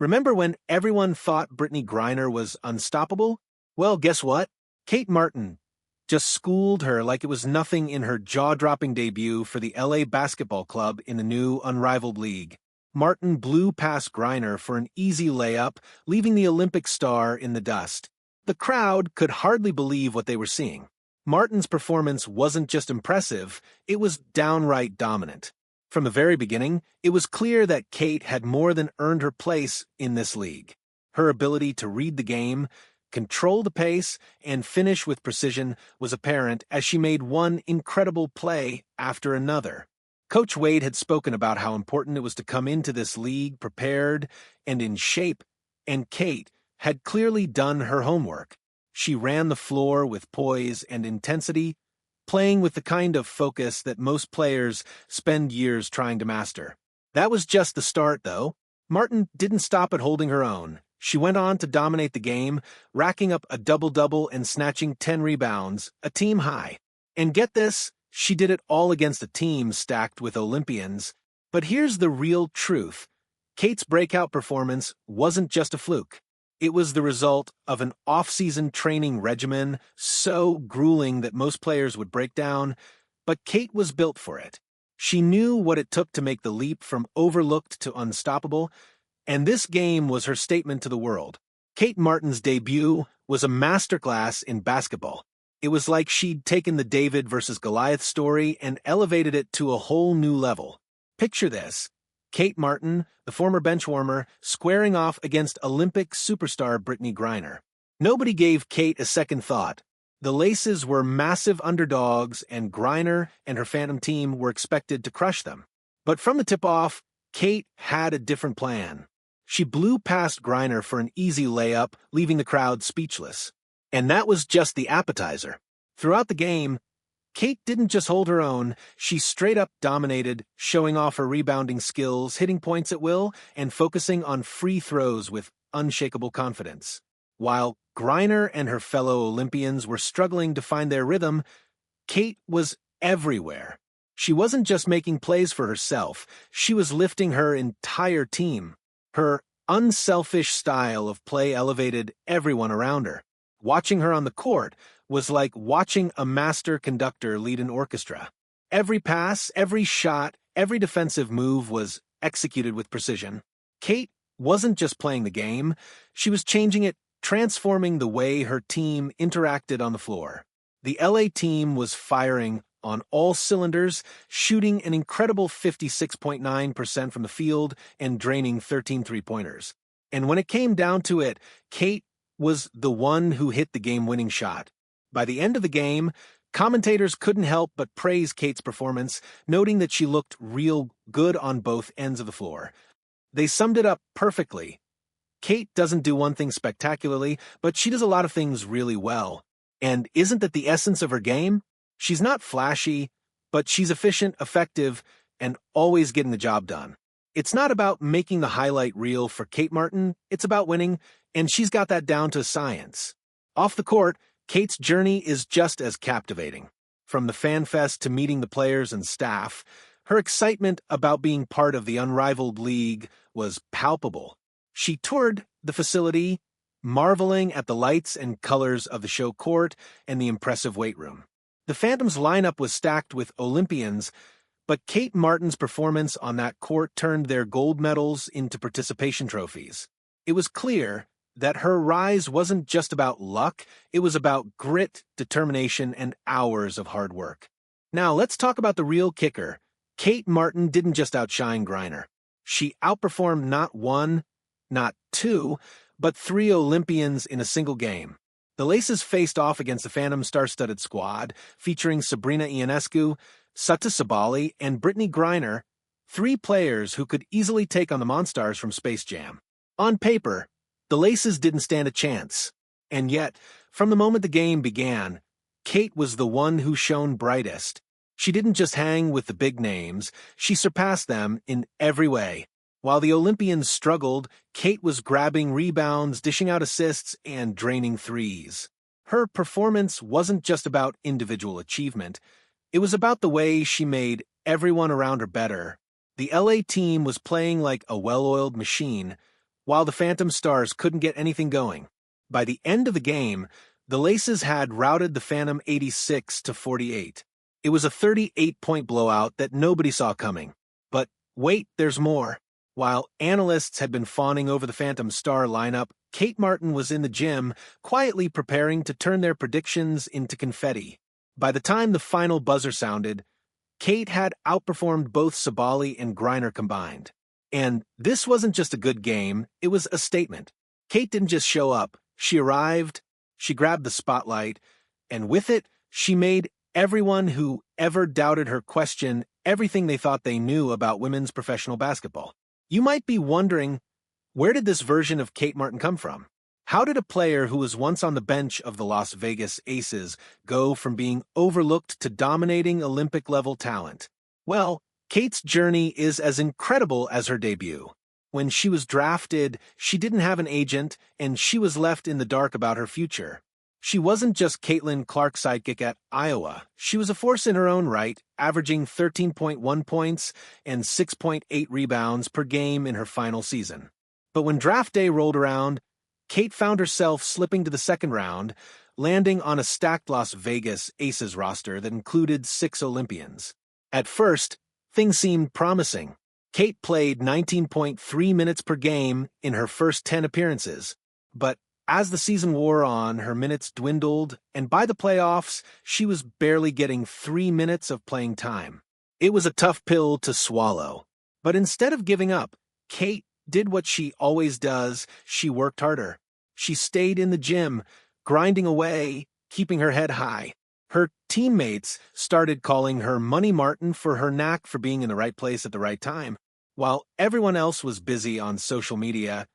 Remember when everyone thought Brittney Griner was unstoppable? Well, guess what? Kate Martin just schooled her like it was nothing in her jaw-dropping debut for the LA Basketball Club in the new Unrivaled league. Martin blew past Griner for an easy layup, leaving the Olympic star in the dust. The crowd could hardly believe what they were seeing. Martin's performance wasn't just impressive, it was downright dominant. From the very beginning, it was clear that Kate had more than earned her place in this league. Her ability to read the game, control the pace, and finish with precision was apparent as she made one incredible play after another. Coach Wade had spoken about how important it was to come into this league prepared and in shape, and Kate had clearly done her homework. She ran the floor with poise and intensity, playing with the kind of focus that most players spend years trying to master. That was just the start, though. Martin didn't stop at holding her own. She went on to dominate the game, racking up a double-double and snatching 10 rebounds, a team high. And get this, she did it all against a team stacked with Olympians. But here's the real truth. Kate's breakout performance wasn't just a fluke. It was the result of an off-season training regimen so grueling that most players would break down, but Kate was built for it. She knew what it took to make the leap from overlooked to unstoppable, and this game was her statement to the world. Kate Martin's debut was a masterclass in basketball. It was like she'd taken the David versus Goliath story and elevated it to a whole new level. Picture this. Kate Martin, the former benchwarmer, squaring off against Olympic superstar Brittney Griner. Nobody gave Kate a second thought. The Laces were massive underdogs, and Griner and her Phantom team were expected to crush them. But from the tip-off, Kate had a different plan. She blew past Griner for an easy layup, leaving the crowd speechless. And that was just the appetizer. Throughout the game, Kate didn't just hold her own, she straight-up dominated, showing off her rebounding skills, hitting points at will, and focusing on free throws with unshakable confidence. While Griner and her fellow Olympians were struggling to find their rhythm, Kate was everywhere. She wasn't just making plays for herself, she was lifting her entire team. Her unselfish style of play elevated everyone around her. Watching her on the court was like watching a master conductor lead an orchestra. Every pass, every shot, every defensive move was executed with precision. Kate wasn't just playing the game, she was changing it, transforming the way her team interacted on the floor. The LA team was firing on all cylinders, shooting an incredible 56.9% from the field and draining 13 three-pointers. And when it came down to it, Kate was the one who hit the game-winning shot. By the end of the game, commentators couldn't help but praise Kate's performance, noting that she looked real good on both ends of the floor. They summed it up perfectly. Kate doesn't do one thing spectacularly, but she does a lot of things really well. And isn't that the essence of her game? She's not flashy, but she's efficient, effective, and always getting the job done. It's not about making the highlight reel for Kate Martin, it's about winning, and she's got that down to science. Off the court, Kate's journey is just as captivating. From the fan fest to meeting the players and staff, her excitement about being part of the Unrivaled league was palpable. She toured the facility, marveling at the lights and colors of the show court and the impressive weight room. The Phantoms lineup was stacked with Olympians, but Kate Martin's performance on that court turned their gold medals into participation trophies. It was clear that her rise wasn't just about luck, it was about grit, determination, and hours of hard work. Now, let's talk about the real kicker. Kate Martin didn't just outshine Griner. She outperformed not one, not two, but 3 Olympians in a single game. The Laces faced off against the Phantom star-studded squad, featuring Sabrina Ionescu, Sutta Sabali, and Brittney Griner, 3 players who could easily take on the Monstars from Space Jam. On paper, the Laces didn't stand a chance. And yet, from the moment the game began, Kate was the one who shone brightest. She didn't just hang with the big names, she surpassed them in every way. While the Olympians struggled, Kate was grabbing rebounds, dishing out assists, and draining threes. Her performance wasn't just about individual achievement. It was about the way she made everyone around her better. The LA team was playing like a well-oiled machine, while the Phantom Stars couldn't get anything going. By the end of the game, the Laces had routed the Phantom 86-48. It was a 38-point blowout that nobody saw coming. But wait, there's more. While analysts had been fawning over the Phantom Star lineup, Kate Martin was in the gym, quietly preparing to turn their predictions into confetti. By the time the final buzzer sounded, Kate had outperformed both Sabali and Griner combined. And this wasn't just a good game, it was a statement. Kate didn't just show up, she arrived, she grabbed the spotlight, and with it, she made everyone who ever doubted her question everything they thought they knew about women's professional basketball. You might be wondering, where did this version of Kate Martin come from? How did a player who was once on the bench of the Las Vegas Aces go from being overlooked to dominating Olympic-level talent? Well, Kate's journey is as incredible as her debut. When she was drafted, she didn't have an agent, and she was left in the dark about her future. She wasn't just Caitlin Clark's sidekick at Iowa. She was a force in her own right, averaging 13.1 points and 6.8 rebounds per game in her final season. But when draft day rolled around, Kate found herself slipping to the second round, landing on a stacked Las Vegas Aces roster that included 6 Olympians. At first, things seemed promising. Kate played 19.3 minutes per game in her first 10 appearances. But as the season wore on, her minutes dwindled, and by the playoffs, she was barely getting 3 minutes of playing time. It was a tough pill to swallow. But instead of giving up, Kate did what she always does. She worked harder. She stayed in the gym, grinding away, keeping her head high. Her teammates started calling her Money Martin for her knack for being in the right place at the right time. While everyone else was busy on social media,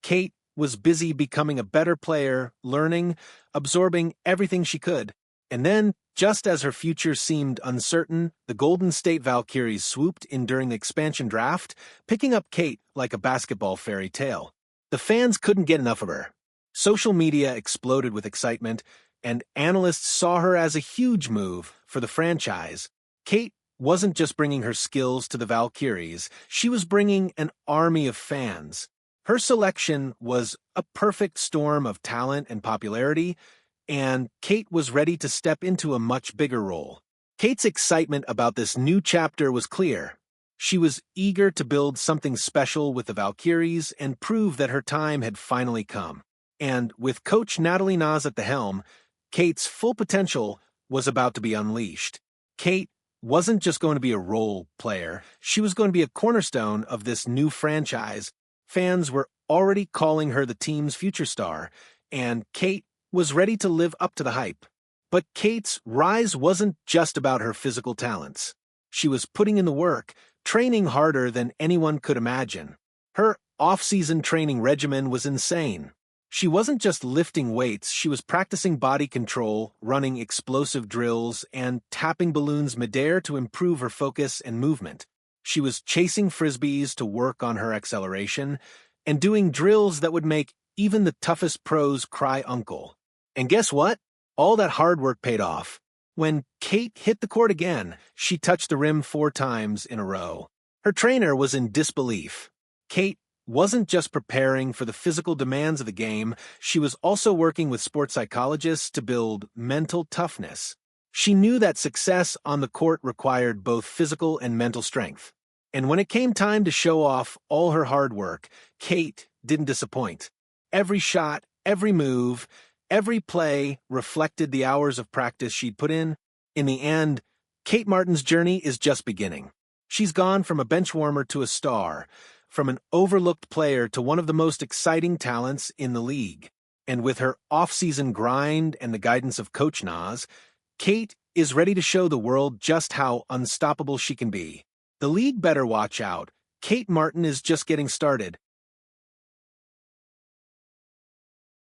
Kate was busy becoming a better player, learning, absorbing everything she could. And then, just as her future seemed uncertain, the Golden State Valkyries swooped in during the expansion draft, picking up Kate like a basketball fairy tale. The fans couldn't get enough of her. Social media exploded with excitement, and analysts saw her as a huge move for the franchise. Kate wasn't just bringing her skills to the Valkyries, she was bringing an army of fans. Her selection was a perfect storm of talent and popularity, and Kate was ready to step into a much bigger role. Kate's excitement about this new chapter was clear. She was eager to build something special with the Valkyries and prove that her time had finally come. And with Coach Natalie Naz at the helm, Kate's full potential was about to be unleashed. Kate wasn't just going to be a role player, she was going to be a cornerstone of this new franchise. Fans were already calling her the team's future star, and Kate was ready to live up to the hype. But Kate's rise wasn't just about her physical talents. She was putting in the work, training harder than anyone could imagine. Her off-season training regimen was insane. She wasn't just lifting weights, she was practicing body control, running explosive drills, and tapping balloons midair to improve her focus and movement. She was chasing frisbees to work on her acceleration, and doing drills that would make even the toughest pros cry uncle. And guess what? All that hard work paid off. When Kate hit the court again, she touched the rim 4 times in a row. Her trainer was in disbelief. Kate wasn't just preparing for the physical demands of the game, she was also working with sports psychologists to build mental toughness. She knew that success on the court required both physical and mental strength. And when it came time to show off all her hard work, Kate didn't disappoint. Every shot, every move, every play reflected the hours of practice she'd put in. In the end, Kate Martin's journey is just beginning. She's gone from a bench warmer to a star, from an overlooked player to one of the most exciting talents in the league. And with her off-season grind and the guidance of Coach Naz, Kate is ready to show the world just how unstoppable she can be. The league better watch out. Kate Martin is just getting started,